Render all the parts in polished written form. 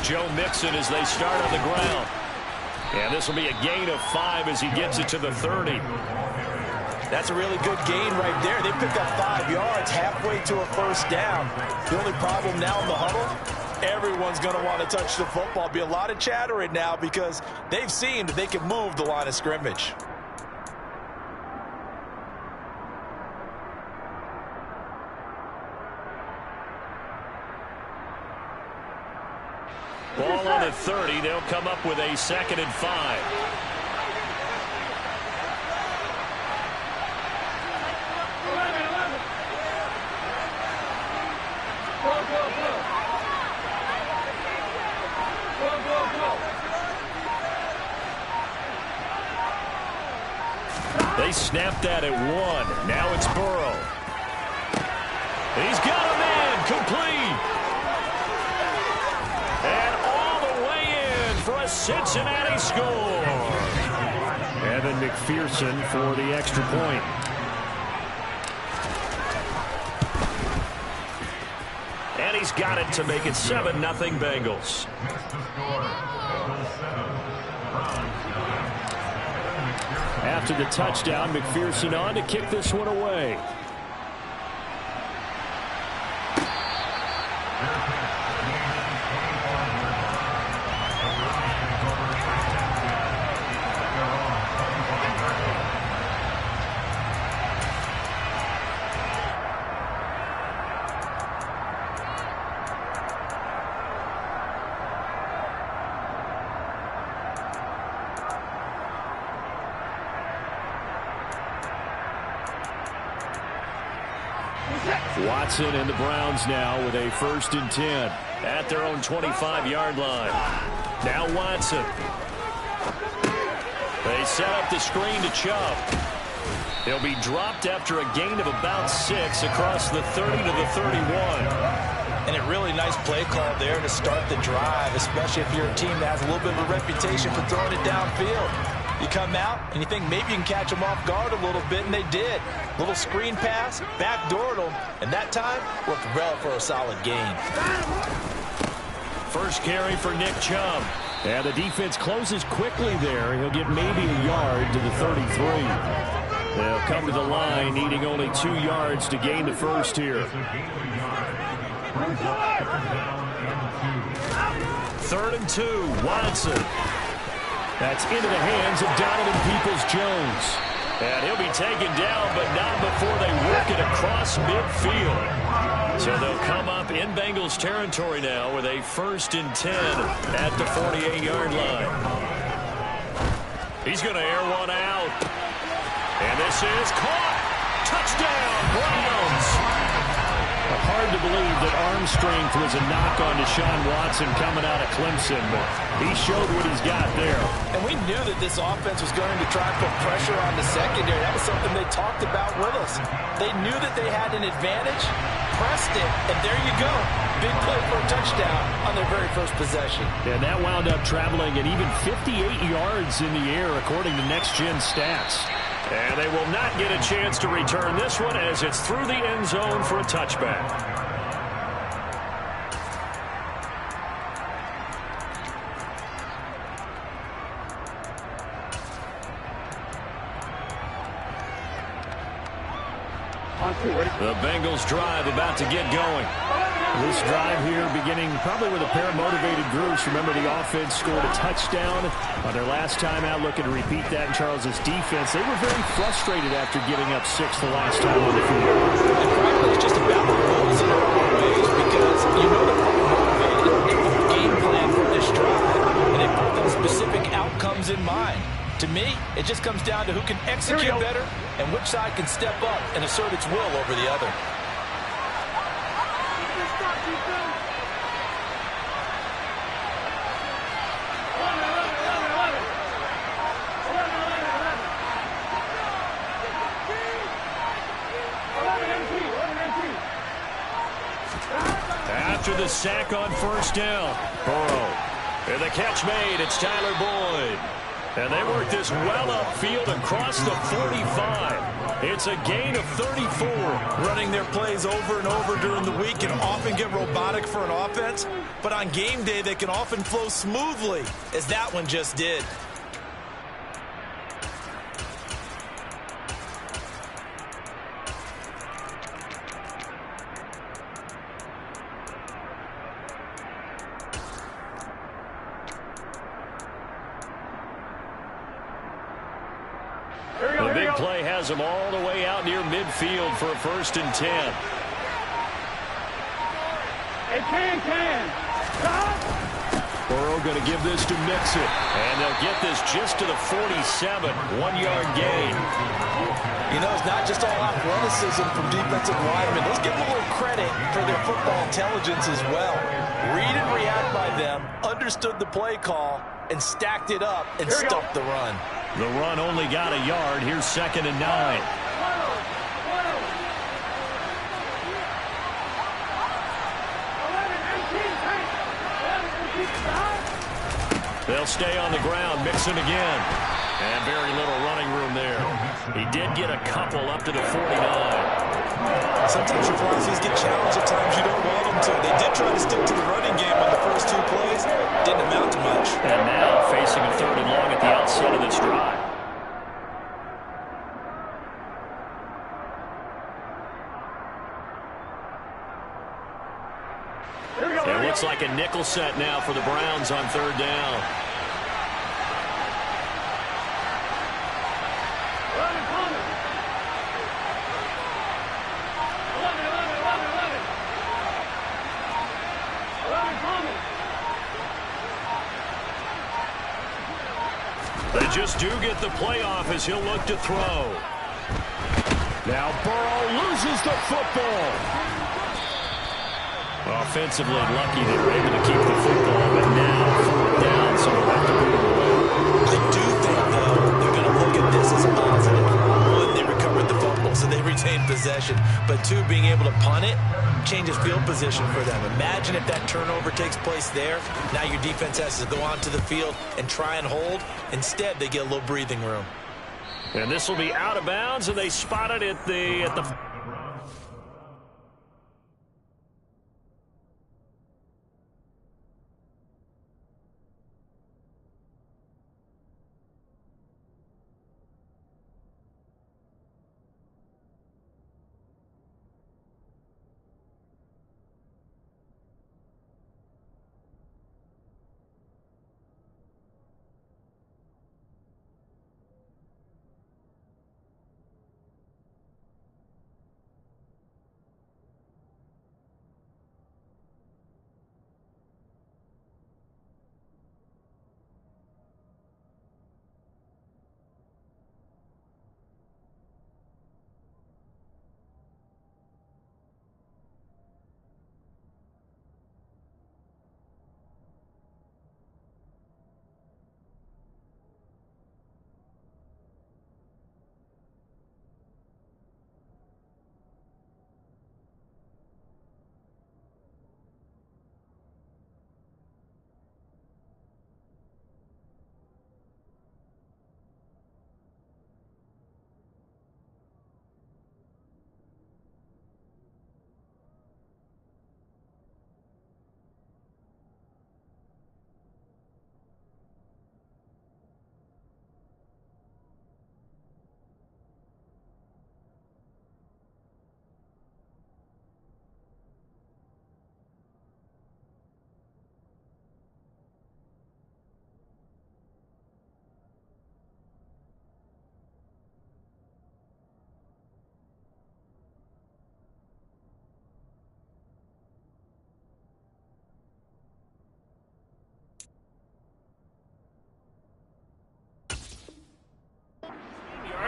Joe Mixon as they start on the ground. And this will be a gain of 5 as he gets it to the 30. That's a really good gain right there. They pick up 5 yards halfway to a first down. The only problem now in the huddle, everyone's going to want to touch the football. Be a lot of chattering now because they've seen that they can move the line of scrimmage. Ball on the 30. They'll come up with a 2nd and 5. They snapped that at 1. Now it's Burrow. He's got a man complete. And all the way in for a Cincinnati score. Evan McPherson for the extra point. And he's got it to make it 7-0 Bengals. After the touchdown, McPherson on to kick this one away. Watson and the Browns now with a 1st and 10 at their own 25-yard line. Now Watson. They set up the screen to Chubb. He'll be dropped after a gain of about 6 across the 30 to the 31. And a really nice play call there to start the drive, especially if you're a team that has a little bit of a reputation for throwing it downfield. You come out and you think maybe you can catch them off guard a little bit, and they did. Little screen pass, backdoored them, and that time worked well for a solid gain. First carry for Nick Chubb. And the defense closes quickly there. He'll get maybe a yard to the 33. They'll come to the line needing only 2 yards to gain the first here. 3rd and 2, Watson. That's into the hands of Donovan Peoples-Jones. And he'll be taken down, but not before they work it across midfield. So they'll come up in Bengals territory now with a 1st and 10 at the 48-yard line. He's going to air one out. And this is caught. Touchdown, Browns. Hard to believe that arm strength was a knock on Deshaun Watson coming out of Clemson, but he showed what he's got there. And we knew that this offense was going to try and put pressure on the secondary. That was something they talked about with us. They knew that they had an advantage, pressed it, and there you go. Big play for a touchdown on their very first possession. And that wound up traveling at even 58 yards in the air, according to Next Gen Stats. And they will not get a chance to return this one as it's through the end zone for a touchback. The Bengals drive about to get going. This drive here beginning probably with a pair of motivated groups. Remember, the offense scored a touchdown on their last time out. Looking to repeat that in Charles's defense. They were very frustrated after giving up 6 the last time on the field. And frankly, it's just about the rules in a lot of ways because you know they're motivated. They put a game plan for this drive, and they put those specific outcomes in mind. To me, it just comes down to who can execute better and which side can step up and assert its will over the other. After the sack on 1st down, Burrow. And the catch made, it's Tyler Boyd. And they work this well upfield across the 45. It's a gain of 34. Running their plays over and over during the week can often get robotic for an offense, but on game day they can often flow smoothly, as that one just did. The big play has them all the way out near midfield for a 1st and 10. Burrow going to give this to Mixon. And they'll get this just to the 47. 1-yard gain. You know, it's not just all athleticism from defensive linemen. Let's give them a little credit for their football intelligence as well. Read and react by them, understood the play call, and stacked it up and stuffed the run. The run only got a yard. Here's 2nd and 9. They'll stay on the ground. Mixon again. And very little running room there. He did get a couple up to the 49. Sometimes your philosophies get challenged at times you don't want them to. They did try to stick to the running game on the first 2 plays. Didn't amount to much. And now facing a 3rd and long at the outset of this drive. It looks like a nickel set now for the Browns on 3rd down. They just do get the playoff as he'll look to throw. Now Burrow loses the football. Offensively lucky they were able to keep the football, but now 4th down, so they'll have to put it away. I do think, though, they're going to look at this as a positive. 1, they recovered the fumble, so they retained possession. But 2, being able to punt it changes field position for them. Imagine if that turnover takes place there. Now your defense has to go onto the field and try and hold. Instead, they get a little breathing room. And this will be out of bounds, and they spot it at the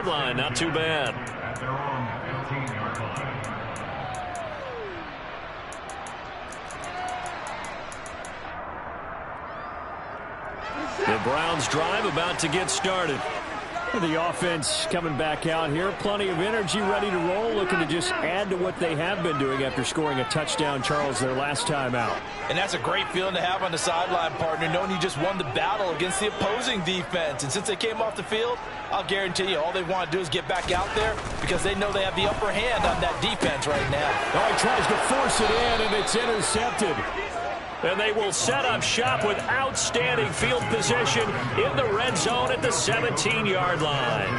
line. Not too bad. At their own 15-yard line. The Browns drive about to get started. The offense coming back out here. Plenty of energy, ready to roll, looking to just add to what they have been doing after scoring a touchdown, Charles, their last time out. And that's a great feeling to have on the sideline, partner, knowing you just won the battle against the opposing defense. And since they came off the field, I'll guarantee you all they want to do is get back out there because they know they have the upper hand on that defense right now. Oh, he tries to force it in, and it's intercepted. And they will set up shop with outstanding field position in the red zone at the 17-yard line.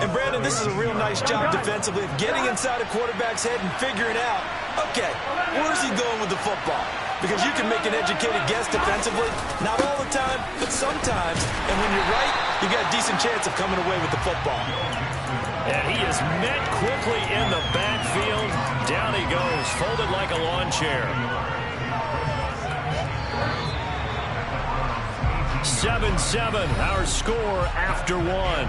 And, Brandon, this is a real nice job defensively of getting inside a quarterback's head and figuring out, okay, where's he going with the football? Because you can make an educated guess defensively, not all the time, but sometimes. And when you're right, you've got a decent chance of coming away with the football. And he is met quickly in the backfield. Down he goes, folded like a lawn chair. 7-7, our score after one.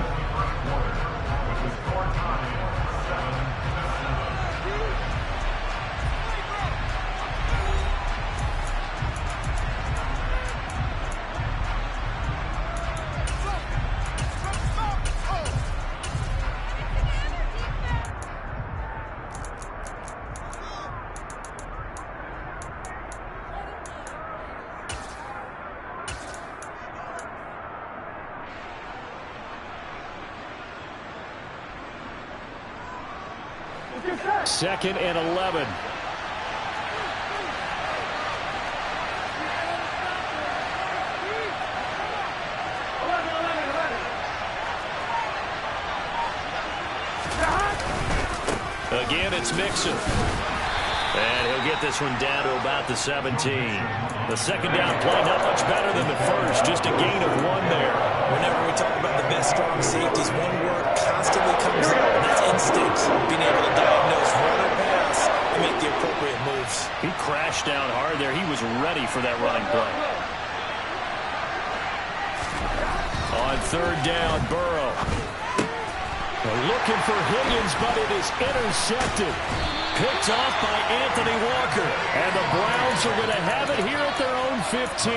Second and 11. Again, it's Mixon. And he'll get this one down to about the 17. The second down play not much better than the first, just a gain of one there. Whenever we talk about the best strong safeties, one word constantly comes up, and that's instinct. Being able to diagnose run or pass and make the appropriate moves. He crashed down hard there. He was ready for that running play. On third down, Burrow. They're looking for Higgins, but it is intercepted. Picked off by Anthony Walker. And the Browns are going to have it here at their own 15.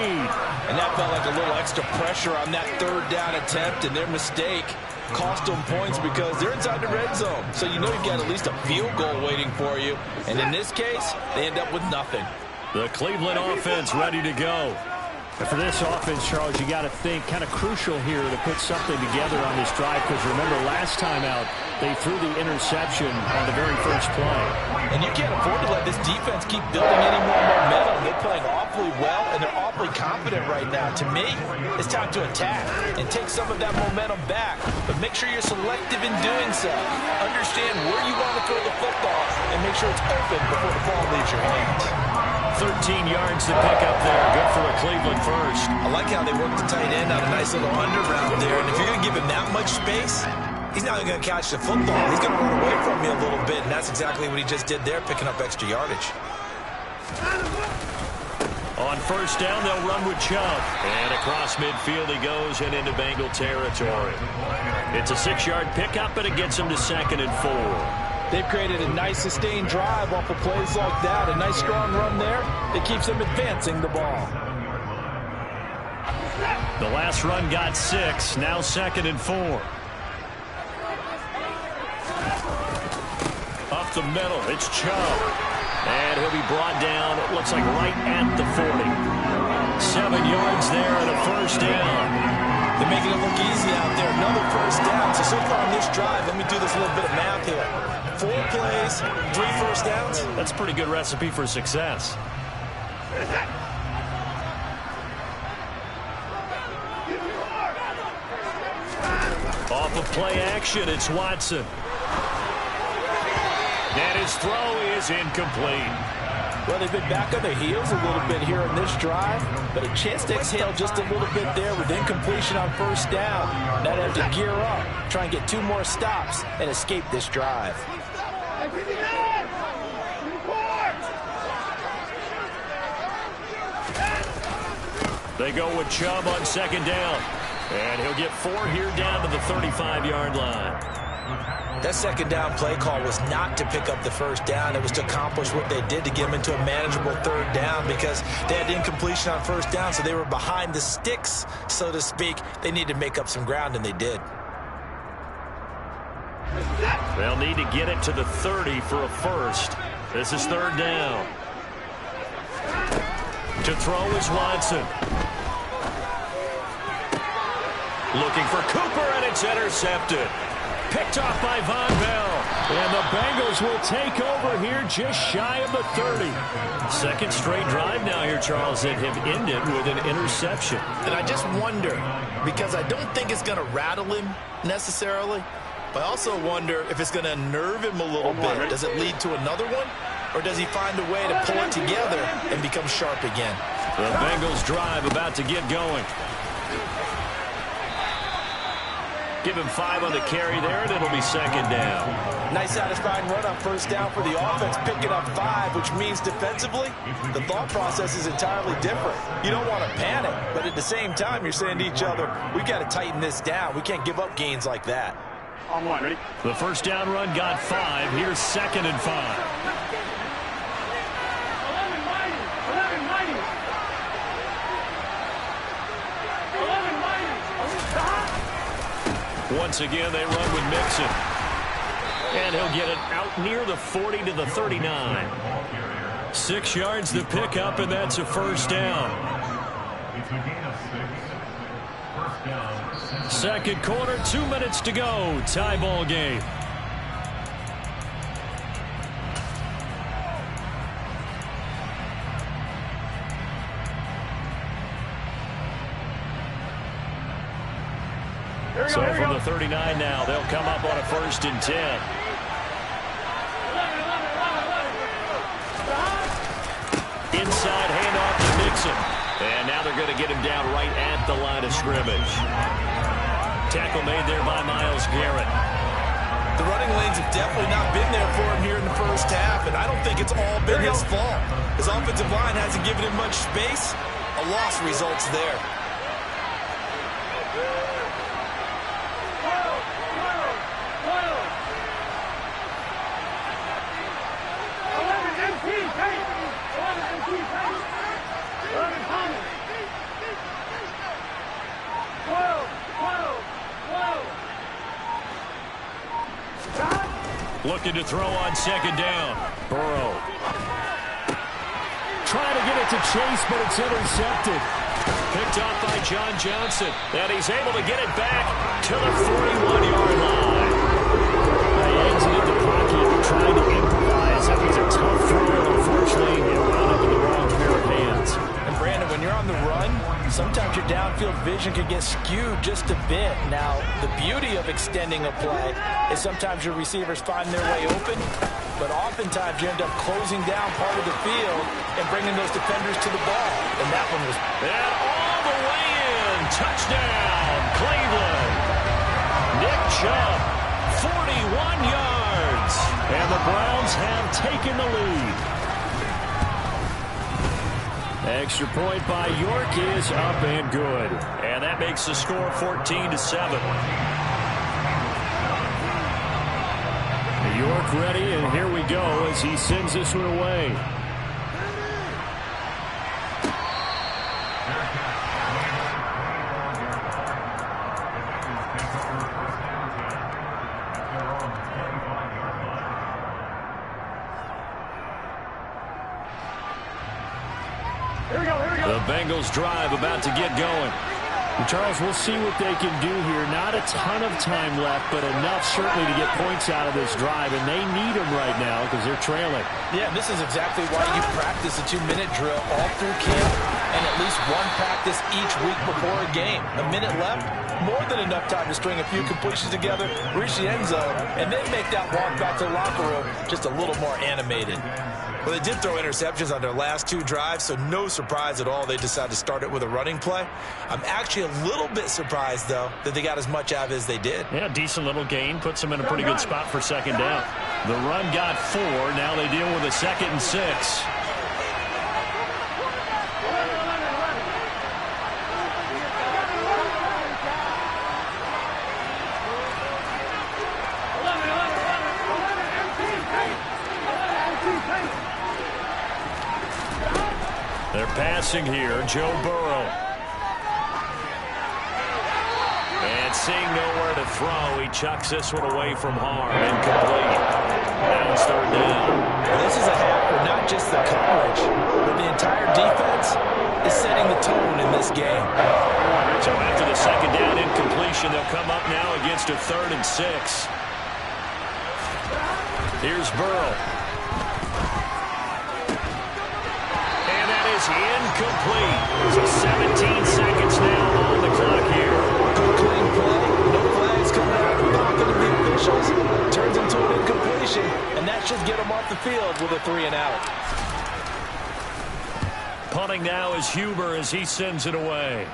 And that felt like a little extra pressure on that third down attempt, and their mistake cost them points because they're inside the red zone. So you know you've got at least a field goal waiting for you. And in this case, they end up with nothing. The Cleveland offense ready to go. And for this offense, Charles, you got to think kind of crucial here to put something together on this drive because remember last time out they threw the interception on the very first play. And you can't afford to let this defense keep building any more momentum. They're playing awfully well and they're awfully confident right now. To me, it's time to attack and take some of that momentum back. But make sure you're selective in doing so. Understand where you want to throw the football and make sure it's open before the ball leaves your hands. 13 yards to pick up there. Good for a Cleveland first. I like how they work the tight end on a nice little underround there. And if you're going to give him that much space, he's not going to catch the football. He's going to run away from you a little bit. And that's exactly what he just did there, picking up extra yardage. On first down, they'll run with Chubb. And across midfield he goes and into Bengal territory. It's a 6-yard pickup, and it gets him to 2nd and 4. They've created a nice sustained drive off of plays like that. A nice strong run there that keeps them advancing the ball. The last run got 6. Now 2nd and 4. Up the middle, it's Chubb. And he'll be brought down, it looks like right at the 40. 7 yards there and a first down. They're making it look easy out there. Another first down. So far on this drive, let me do this little bit of math here. 4 plays, 3 first downs. That's a pretty good recipe for success. Off of play action, it's Watson. And his throw is incomplete. Well, they've been back on their heels a little bit here in this drive, but a chance to exhale just a little bit there with incompletion on first down. Now they have to gear up, try and get 2 more stops, and escape this drive. They go with Chubb on 2nd down. And he'll get 4 here down to the 35-yard line. That 2nd down play call was not to pick up the first down. It was to accomplish what they did to get them into a manageable 3rd down because they had incompletion on first down, so they were behind the sticks, so to speak. They needed to make up some ground, and they did. They'll need to get it to the 30 for a first. This is third down. To throw is Watson. Looking for Cooper, and it's intercepted. Picked off by Von Bell. And the Bengals will take over here just shy of the 30. Second straight drive now here, Charles, that have ended with an interception. And I just wonder, because I don't think it's going to rattle him necessarily, but I also wonder if it's going to unnerve him a little bit. Does it lead to another one? Or does he find a way to pull it together and become sharp again? The Bengals drive about to get going. Give him 5 on the carry there, and it'll be second down. Nice satisfying run on first down for the offense, picking up 5, which means defensively, the thought process is entirely different. You don't want to panic, but at the same time, you're saying to each other, we've got to tighten this down. We can't give up gains like that. On one, ready? The first down run got 5. Here's second and 5. Once again, they run with Mixon. And he'll get it out near the 40 to the 39. 6 yards to pick up, and that's a first down. It's a gain of 6. First down. Second quarter, 2 minutes to go. Tie ball game. So from the 39 now, they'll come up on a 1st and 10. Inside handoff to Mixon. And now they're going to get him down right at the line of scrimmage. Tackle made there by Myles Garrett. The running lanes have definitely not been there for him here in the first half, and I don't think it's all been his fault. His offensive line hasn't given him much space. A loss results there. Looking to throw on second down. Burrow. Trying to get it to Chase, but it's intercepted. Picked off by John Johnson. And he's able to get it back to the 41-yard line. They exited the pocket, trying to improvise. That was a tough throw. Unfortunately, it wound up in the wrong pair of hands. And Brandon, when you're on the run, sometimes your downfield vision can get skewed just a bit. Now, the beauty of extending a play is sometimes your receivers find their way open, but oftentimes you end up closing down part of the field and bringing those defenders to the ball. And that one was... And all the way in. Touchdown, Cleveland. Nick Chubb, 41 yards. And the Browns have taken the lead. Extra point by York is up and good. And that makes the score 14-7. York ready, and here we go as he sends this one away. The Bengals drive about to get going. And Charles, we'll see what they can do here. Not a ton of time left, but enough certainly to get points out of this drive, and they need them right now because they're trailing. Yeah, this is exactly why you practice a 2-minute drill all through camp and at least one practice each week before a game. A minute left, more than enough time to string a few completions together, reach the end zone, and then make that walk back to the locker room just a little more animated. Well, they did throw interceptions on their last 2 drives, so no surprise at all they decided to start it with a running play. I'm actually a little bit surprised, though, that they got as much out of it as they did. Yeah, decent little gain. Puts them in a pretty good spot for second down. The run got 4. Now they deal with a 2nd and 6. They're passing here, Joe Burrow. And And seeing nowhere to throw, he chucks this one away from harm. Incomplete. Now it's third down. Well, this is a half for not just the coverage, but the entire defense is setting the tone in this game. So after the second down incompletion, they'll come up now against a 3rd and 6. Here's Burrow. And that is incomplete. So 17 seconds now on the clock here. Good clean play. No flags coming out of the pocket of the officials. Turns into an incompletion, and that should get them off the field with a 3 and out. Punting now is Huber as he sends it away.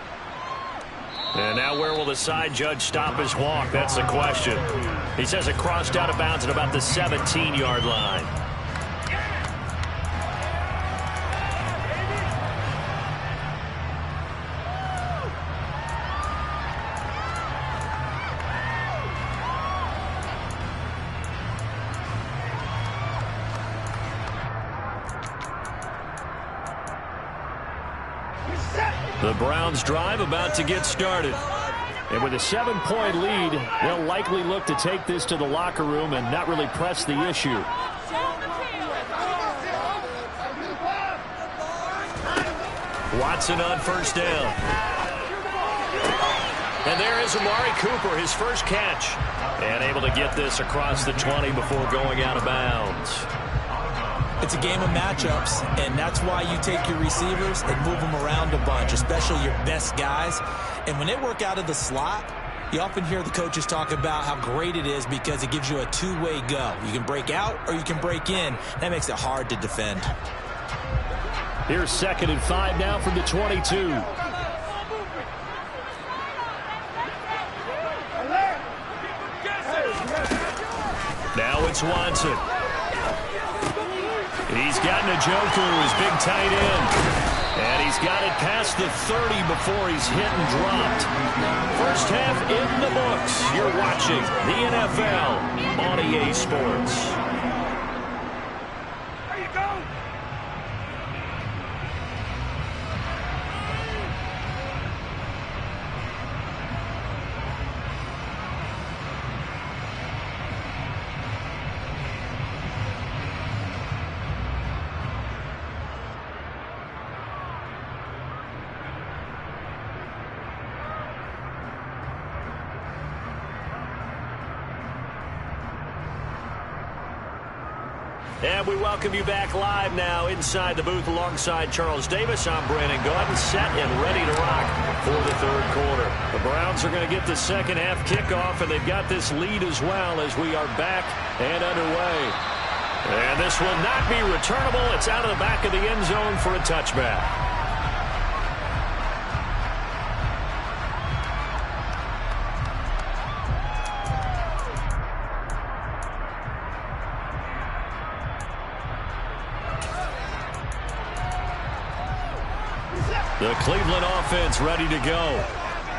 And now where will the side judge stop his walk? That's the question. He says it crossed out of bounds at about the 17-yard line. The Browns drive about to get started. And with a 7-point lead, they'll likely look to take this to the locker room and not really press the issue. Watson on first down. And there is Amari Cooper, his first catch. And able to get this across the 20 before going out of bounds. It's a game of matchups, and that's why you take your receivers and move them around a bunch, especially your best guys. And when they work out of the slot, you often hear the coaches talk about how great it is because it gives you a two-way go. You can break out or you can break in. That makes it hard to defend. Here's 2nd and 5 now from the 22. Now it's Watson. He's got Njoku, his big tight end. And he's got it past the 30 before he's hit and dropped. First half in the books. You're watching the NFL on EA Sports. There you go. And we welcome you back live now inside the booth alongside Charles Davis. I'm Brandon Gaudin, set and ready to rock for the 3rd quarter. The Browns are going to get the second half kickoff, and they've got this lead as well as we are back and underway. And this will not be returnable. It's out of the back of the end zone for a touchback. The Cleveland offense ready to go.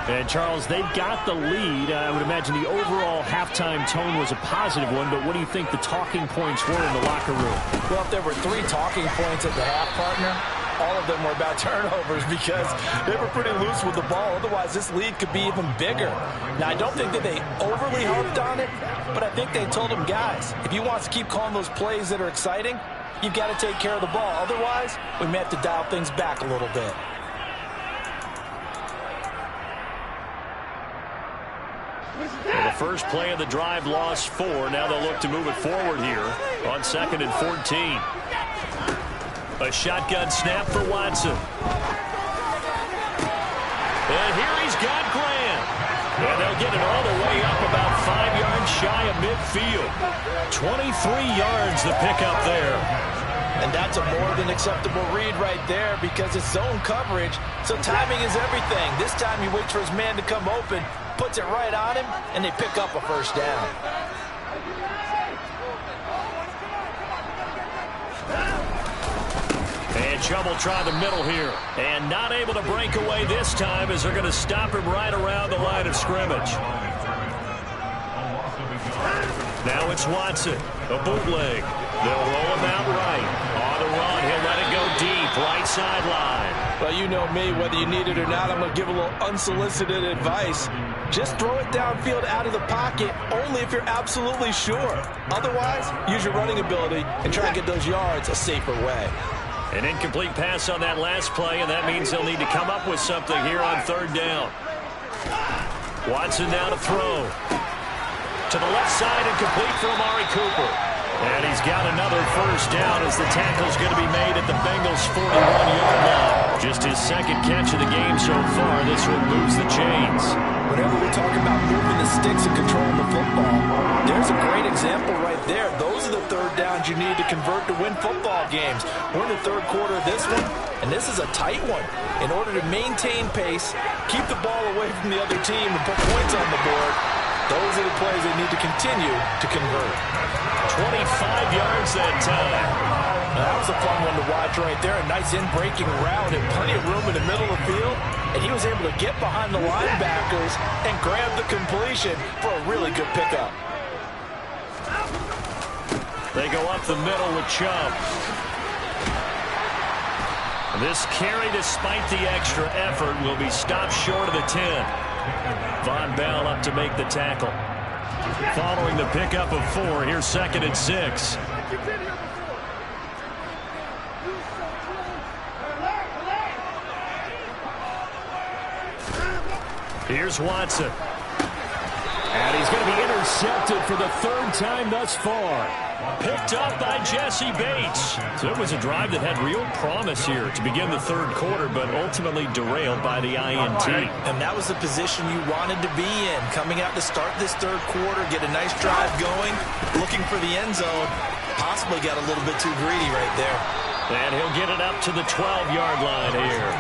And, Charles, they've got the lead. I would imagine the overall halftime tone was a positive one, but what do you think the talking points were in the locker room? Well, if there were 3 talking points at the half, partner, all of them were about turnovers because they were pretty loose with the ball. Otherwise, this lead could be even bigger. Now, I don't think that they overly harped on it, but I think they told them, guys, if you want to keep calling those plays that are exciting, you've got to take care of the ball. Otherwise, we may have to dial things back a little bit. Well, the first play of the drive lost 4. Now they'll look to move it forward here on 2nd and 14. A shotgun snap for Watson. And here he's got Grant. And they'll get it all the way up about 5 yards shy of midfield. 23 yards the pickup there. And that's a more than acceptable read right there because it's zone coverage, so timing is everything. This time he waits for his man to come open, puts it right on him, and they pick up a first down. And Chubb will try the middle here. And not able to break away this time as they're going to stop him right around the line of scrimmage. Now it's Watson, a bootleg. They'll roll him out right. On the run, he'll let it go deep, right sideline. Well, you know me, whether you need it or not, I'm going to give a little unsolicited advice. Just throw it downfield out of the pocket only if you're absolutely sure. Otherwise, use your running ability and try and get those yards a safer way. An incomplete pass on that last play, and that means they'll need to come up with something here on third down. Watson now to throw. To the left side and complete for Amari Cooper. And he's got another first down as the tackle's going to be made at the Bengals' 41-yard line. Just his second catch of the game so far. This one moves the chains. Whenever we're talking about moving the sticks and controlling the football, there's a great example right there. Those are the third downs you need to convert to win football games. We're in the third quarter of this one, and this is a tight one. In order to maintain pace, keep the ball away from the other team, and put points on the board, those are the plays they need to continue to convert. 25 yards that time. Now, that was a fun one to watch right there. A nice in-breaking route and plenty of room in the middle of the field. And he was able to get behind the linebackers and grab the completion for a really good pickup. They go up the middle with Chubb. This carry, despite the extra effort, will be stopped short of the 10. Von Bell up to make the tackle. Following the pickup of 4, here's 2nd and 6. Here's Watson. And he's going to be intercepted for the 3rd time thus far. Picked up by Jesse Bates. So it was a drive that had real promise here to begin the 3rd quarter, but ultimately derailed by the INT. And that was the position you wanted to be in. Coming out to start this 3rd quarter, get a nice drive going, looking for the end zone. Possibly got a little bit too greedy right there. And he'll get it up to the 12-yard line here.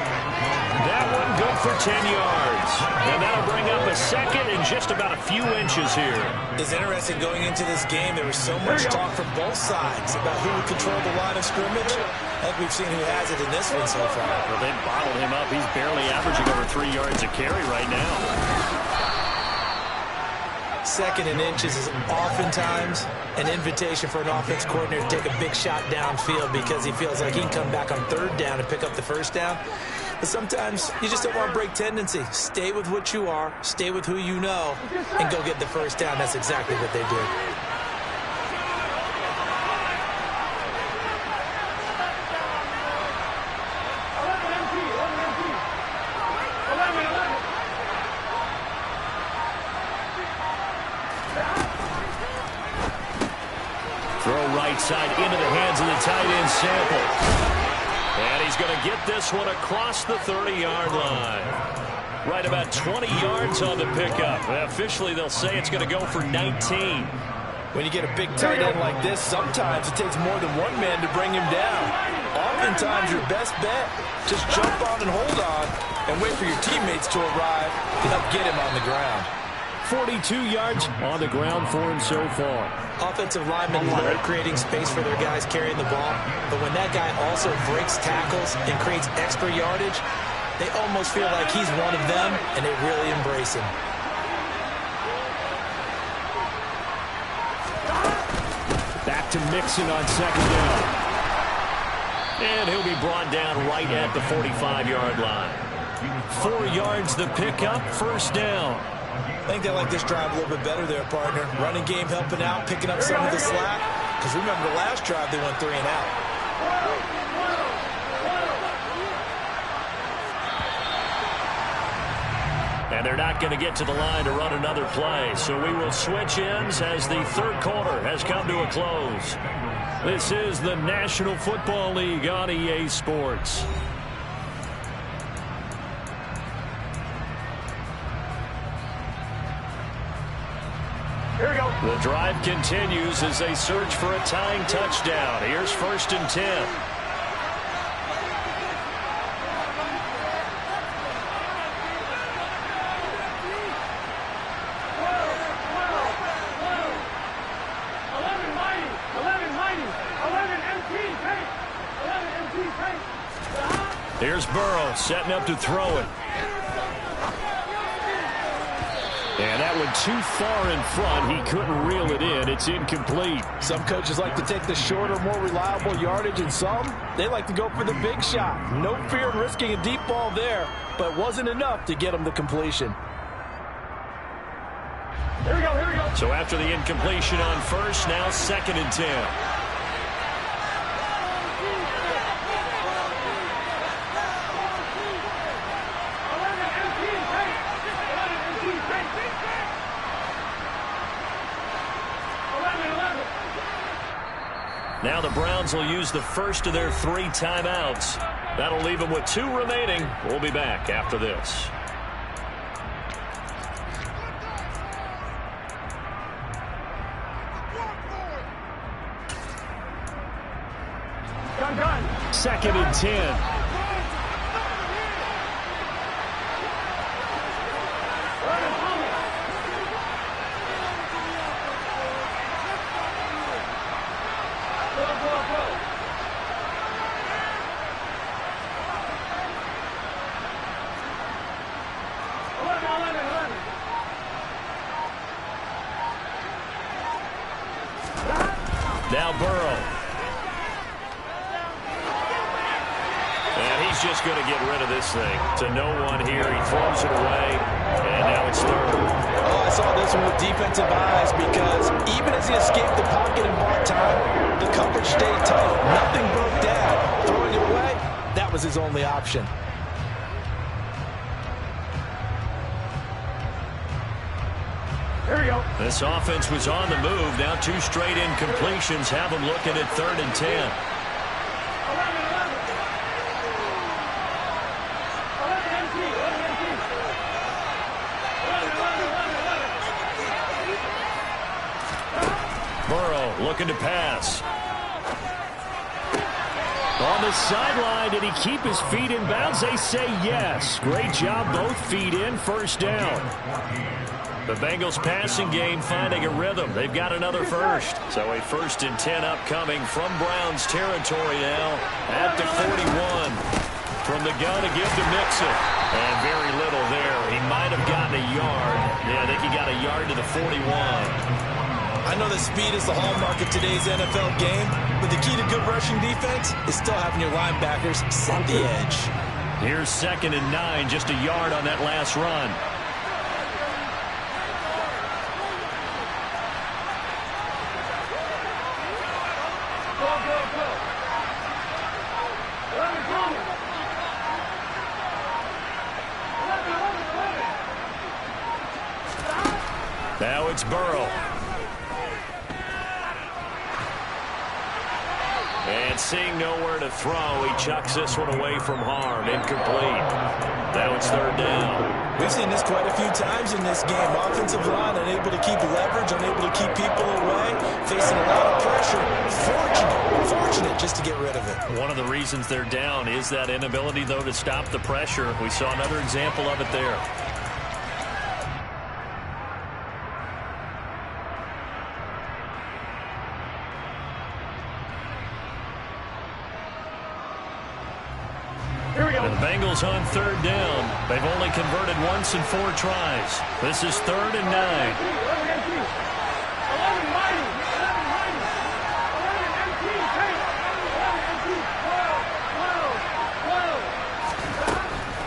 That one good for 10 yards. And that'll bring up a 2nd and just about a few inches here. It's interesting going into this game. There was so much talk from both sides about who would control the line of scrimmage. I think we've seen who has it in this one so far. Well, they bottled him up. He's barely averaging over 3 yards a carry right now. 2nd and inches is oftentimes an invitation for an offense coordinator to take a big shot downfield because he feels like he can come back on 3rd down and pick up the 1st down. But sometimes you just don't want to break tendency. Stay with what you are, stay with who you know, and go get the 1st down. That's exactly what they did. Throw right side into the hands of the tight end Sample. And he's going to get this one across the 30-yard line. Right about 20 yards on the pickup. Officially, they'll say it's going to go for 19. When you get a big tight end like this, sometimes it takes more than one man to bring him down. Oftentimes, your best bet, just jump on and hold on and wait for your teammates to arrive to help get him on the ground. 42 yards on the ground for him so far. Offensive linemen love creating space for their guys carrying the ball, but when that guy also breaks tackles and creates extra yardage, they almost feel like he's one of them, and they really embrace him. Back to Mixon on 2nd down. And he'll be brought down right at the 45-yard line. 4 yards the pickup, 1st down. I think they like this drive a little bit better there, partner. Running game helping out, picking up some of the slack. Because remember the last drive, they went 3 and out. And they're not going to get to the line to run another play. So we will switch ends as the 3rd quarter has come to a close. This is the National Football League on EA Sports. The drive continues as they search for a tying touchdown. Here's 1st and 10. Here's Burrow setting up to throw it. And that one too far in front. He couldn't reel it in. It's incomplete. Some coaches like to take the shorter, more reliable yardage, and some, they like to go for the big shot. No fear in risking a deep ball there, but it wasn't enough to get him the completion. So after the incompletion on first, now 2nd and 10. Now the Browns will use the first of their 3 timeouts. That'll leave them with 2 remaining. We'll be back after this. Second and 10. Now Burrow. And he's just going to get rid of this thing. To no one here. He throws it away. And now it's 3rd. Oh, I saw this one with defensive eyes because even as he escaped the pocket and bought time, the coverage stayed tight. Nothing broke down. Throwing it away, that was his only option. This offense was on the move. Now 2 straight incompletions have them looking at 3rd and 10. Burrow looking to pass. On the sideline, did he keep his feet in bounds? They say yes. Great job, both feet in, 1st down. The Bengals passing game finding a rhythm. They've got another first. So a 1st and 10 upcoming from Browns territory now at the 41. From the gun to give to Mixon. And very little there. He might have gotten a yard. Yeah, I think he got a yard to the 41. I know that speed is the hallmark of today's NFL game, but the key to good rushing defense is still having your linebackers set the edge. Here's 2nd and 9, just a yard on that last run. Now it's Burrow. And seeing nowhere to throw, he chucks this one away from harm. Incomplete. Now it's 3rd down. We've seen this quite a few times in this game. Offensive line unable to keep leverage, unable to keep people away, facing a lot of pressure. Fortunate just to get rid of it. One of the reasons they're down is that inability, though, to stop the pressure. We saw another example of it there. The Bengals on 3rd down. They've only converted once in 4 tries. This is 3rd and 9.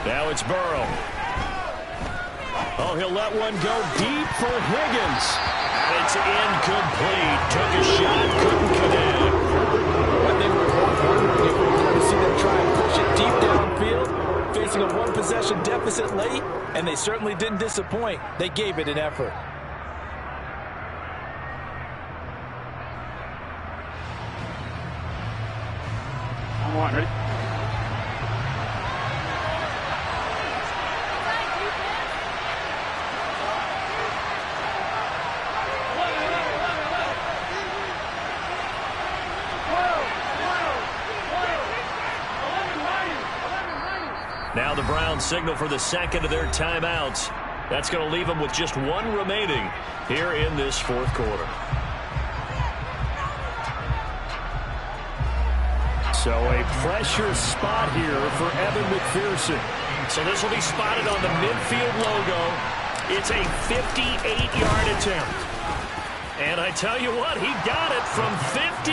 Now it's Burrow. Oh, he'll let one go deep for Higgins. It's incomplete. Took a shot, couldn't connect. I think we're going to see them try and push it deep downfield, facing a 1-possession deficit late, and they certainly didn't disappoint. They gave it an effort. Come on, ready? Now the Browns signal for the 2nd of their timeouts. That's going to leave them with just 1 remaining here in this 4th quarter. So a pressure spot here for Evan McPherson. So this will be spotted on the midfield logo. It's a 58-yard attempt. And I tell you what, he got it from 58.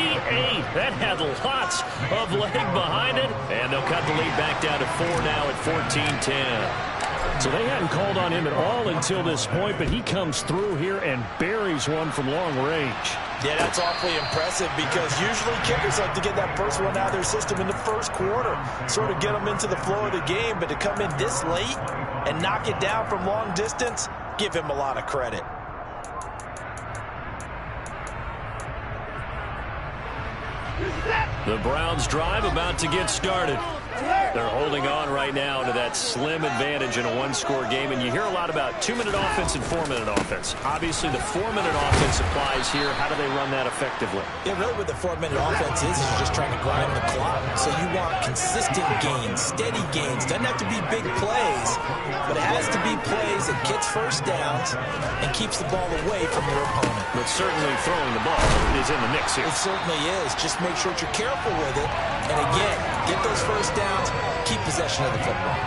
That had lots of leg behind it. And they'll cut the lead back down to 4 now at 14-10. So they hadn't called on him at all until this point, but he comes through here and buries one from long range. Yeah, that's awfully impressive because usually kickers like to get that first one out of their system in the first quarter, sort of get them into the flow of the game, but to come in this late and knock it down from long distance, give him a lot of credit. The Browns drive about to get started. They're holding on right now to that slim advantage in a one-score game, and you hear a lot about 2-minute offense and 4-minute offense. Obviously, the 4-minute offense applies here. How do they run that effectively? Yeah, really what the 4-minute offense is you're just trying to grind the clock. So you want consistent gains, steady gains. Doesn't have to be big plays, but it has to be plays that gets first downs and keeps the ball away from your opponent. But certainly throwing the ball is in the mix here. It certainly is. Just make sure that you're careful with it. And again, get those first downs, keep possession of the football.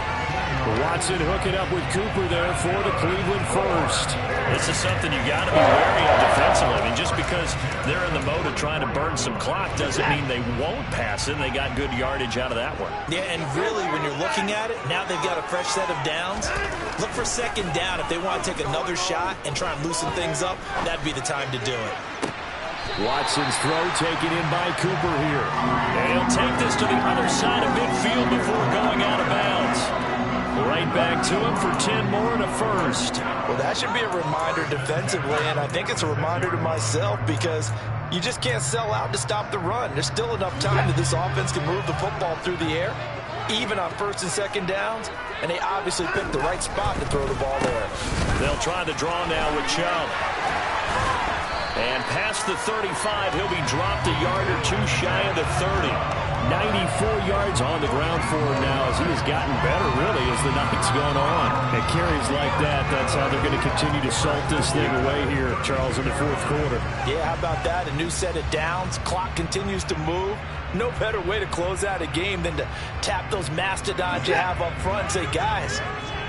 Watson hooking up with Cooper there for the Cleveland first. This is something you got to be wary of defensively. I mean, just because they're in the mode of trying to burn some clock doesn't mean they won't pass it. They got good yardage out of that one. Yeah, and really, when you're looking at it, now they've got a fresh set of downs. Look for second down. If they want to take another shot and try and loosen things up, that'd be the time to do it. Watson's throw taken in by Cooper here. And he'll take this to the other side of midfield before going out of bounds. Right back to him for 10 more and a first. Well, that should be a reminder defensively, and I think it's a reminder to myself because you just can't sell out to stop the run. There's still enough time that this offense can move the football through the air, even on first and second downs, and they obviously picked the right spot to throw the ball there. They'll try the draw now with Chubb. And past the 35, he'll be dropped a yard or two shy of the 30. 94 yards on the ground for him now as he has gotten better, really, as the night's gone on. And carries like that, that's how they're going to continue to salt this thing away here, Charles, in the fourth quarter. Yeah, how about that? A new set of downs. Clock continues to move. No better way to close out a game than to tap those mastodons you have up front and say, guys,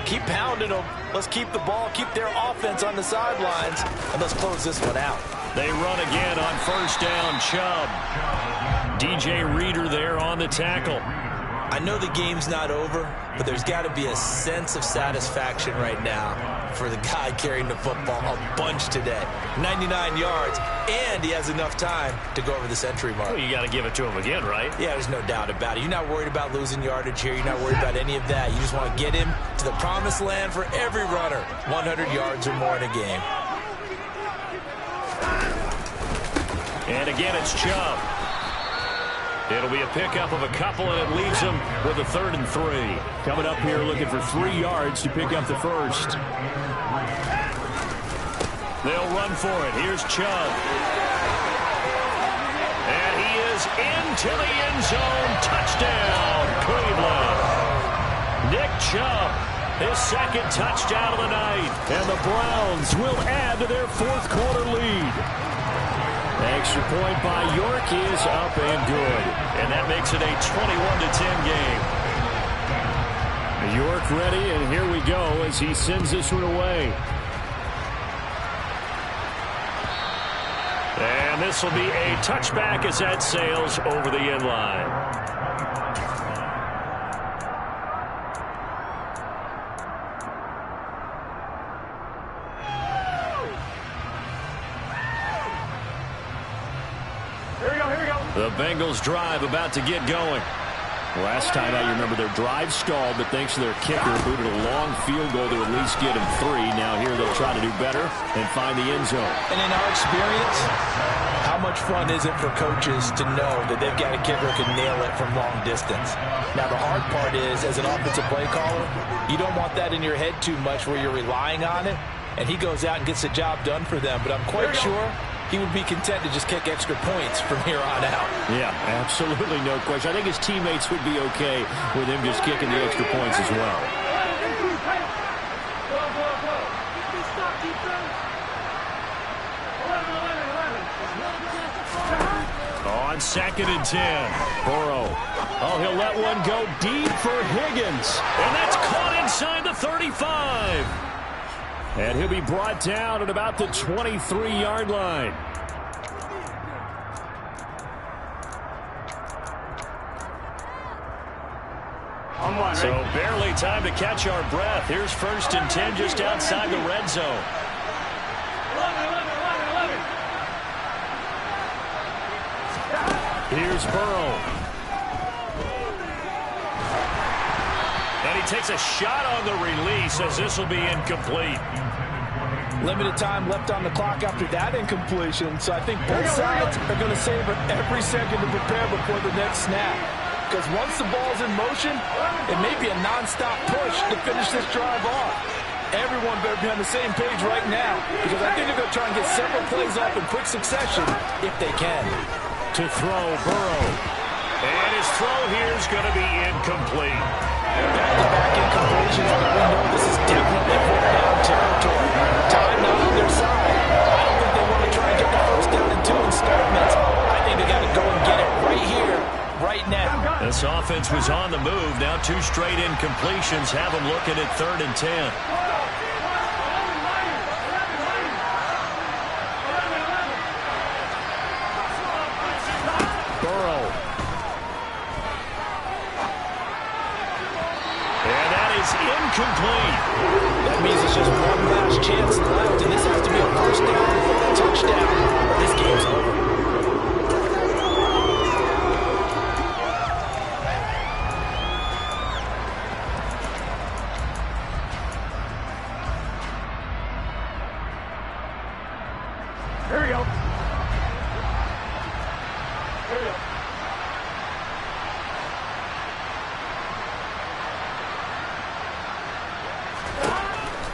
keep pounding them. Let's keep the ball, keep their offense on the sidelines, and let's close this one out. They run again on first down. Chubb. DJ Reader there on the tackle. I know the game's not over, but there's got to be a sense of satisfaction right now for the guy carrying the football a bunch today. 99 yards, and he has enough time to go over the century mark. Well, you got to give it to him again, right? Yeah, there's no doubt about it. You're not worried about losing yardage here. You're not worried about any of that. You just want to get him to the promised land for every runner. 100 yards or more in a game. And again, it's Chubb. It'll be a pickup of a couple, and it leaves them with a 3rd and 3. Coming up here looking for 3 yards to pick up the first. They'll run for it. Here's Chubb. And he is into the end zone. Touchdown, Cleveland. Nick Chubb, his second touchdown of the night. And the Browns will add to their fourth quarter lead. Extra point by York is up and good. And that makes it a 21-10 game. York ready, and here we go as he sends this one away. And this will be a touchback as that sails over the end line. The Bengals drive about to get going. Last time out, you remember their drive stalled, but thanks to their kicker, booted a long field goal to at least get him 3. Now here they'll try to do better and find the end zone. And in our experience, how much fun is it for coaches to know that they've got a kicker who can nail it from long distance? Now the hard part is, as an offensive play caller, you don't want that in your head too much where you're relying on it, and he goes out and gets the job done for them. But I'm quite sure he would be content to just kick extra points from here on out. Yeah, absolutely no question. I think his teammates would be okay with him just kicking the extra points as well. On 2nd and 10, Burrow. Oh, he'll let one go deep for Higgins. And that's caught inside the 35. And he'll be brought down at about the 23-yard line. So barely time to catch our breath. Here's 1st and 10 just outside the red zone. Here's Burrow. And he takes a shot on the release as this will be incomplete. Limited time left on the clock after that incompletion, so I think both sides are going to savor every second to prepare before the next snap. Because once the ball's in motion, it may be a non-stop push to finish this drive off. Everyone better be on the same page right now, because I think they're going to try and get several plays off in quick succession if they can. To throw, Burrow. And his throw here is going to be incomplete. Back-to-back incompletions, but we know this is definitely fourth down territory. Time not on their side. I don't think they want to try and get the first down and 2 and start minutes. I think they got to go and get it right here, right now. This offense was on the move. Now 2 straight incompletions have them looking at 3rd and 10. Burrow. And that is incomplete. That means it's just one last chance left, and this has to be a first down or a touchdown, or this game's over. Here we go. Here we go.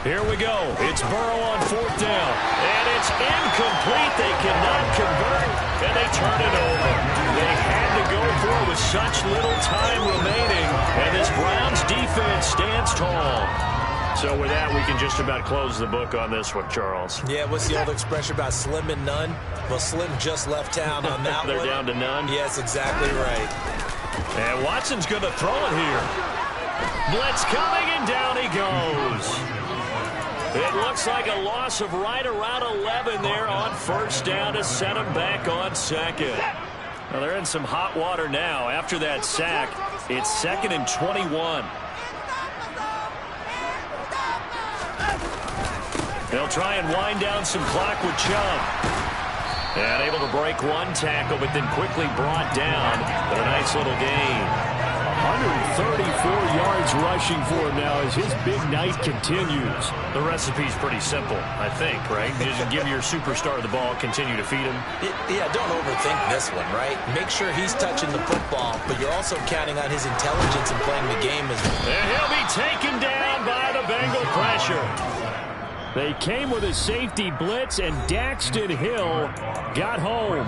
Here we go. It's Burrow on 4th down. And it's incomplete. They cannot convert, and they turn it over. They had to go for it with such little time remaining, and this Browns defense stands tall. So with that, we can just about close the book on this one, Charles. Yeah, what's the old expression about slim and none? Well, Slim just left town on that They're one. down to none? Yes, exactly right. And Watson's going to throw it here. Blitz coming, and down he goes. It looks like a loss of right around 11 there on 1st down to set him back on 2nd. Well, they're in some hot water now. After that sack, it's 2nd and 21. They'll try and wind down some clock with Chubb. And able to break one tackle, but then quickly brought down. But a nice little gain. 134 yards rushing for him now as his big night continues. The recipe's pretty simple, I think, right? Just give your superstar the ball, continue to feed him. Yeah, don't overthink this one, right? Make sure he's touching the football, but you're also counting on his intelligence in playing the game as well. And he'll be taken down by the Bengal pressure. They came with a safety blitz, and Daxton Hill got home.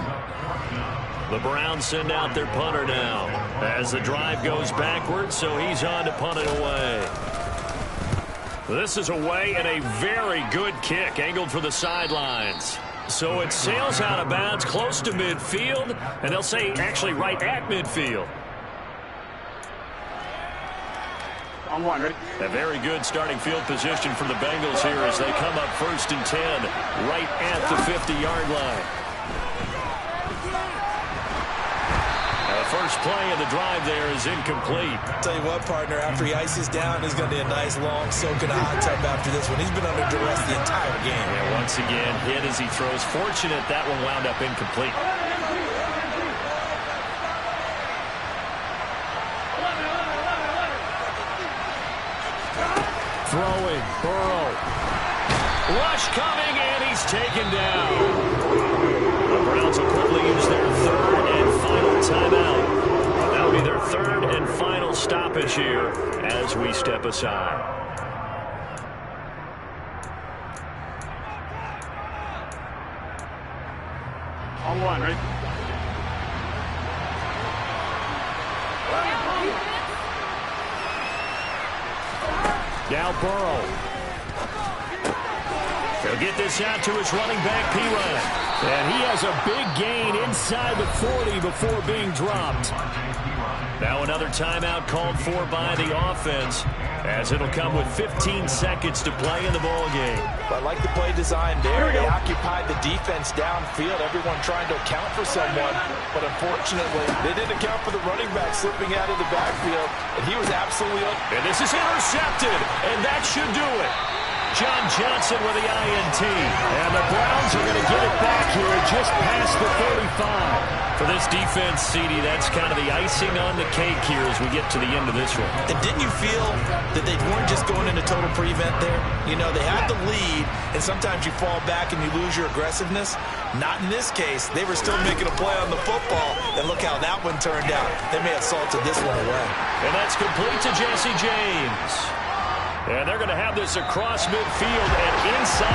The Browns send out their punter now as the drive goes backwards, so he's on to punt it away. This is away, and a very good kick angled for the sidelines. So it sails out of bounds close to midfield, and they'll say actually right at midfield. On 1, ready? A very good starting field position for the Bengals here as they come up 1st and 10 right at the 50-yard line. The first play of the drive there is incomplete. Tell you what, partner, after he ices down, he's going to be a nice long soak in a hot tub after this one. He's been under duress the entire game. Yeah, once again, hit as he throws. Fortunate that one wound up incomplete. Throwing, Burrow. Rush coming, and he's taken down. The Browns will quickly use their 3rd and final timeout. That'll be their 3rd and final stoppage here as we step aside. On 1, ready? Now Burrow. He'll get this out to his running back, P-Ryan. And he has a big gain inside the 40 before being dropped. Now another timeout called for by the offense. as it'll come with 15 seconds to play in the ball game. I like the play design there. They occupied the defense downfield, everyone trying to account for someone, but unfortunately, they didn't account for the running back slipping out of the backfield, and he was absolutely and this is intercepted, and that should do it. John Johnson with the INT. And the Browns are going to get it back here just past the 35. For this defense, CD, that's kind of the icing on the cake here as we get to the end of this one. And didn't you feel that they weren't just going into total prevent there? You know, they had the lead, and sometimes you fall back and you lose your aggressiveness. Not in this case. They were still making a play on the football, and look how that one turned out. They may have salted this one away. And that's complete to Jesse James. And they're going to have this across midfield and inside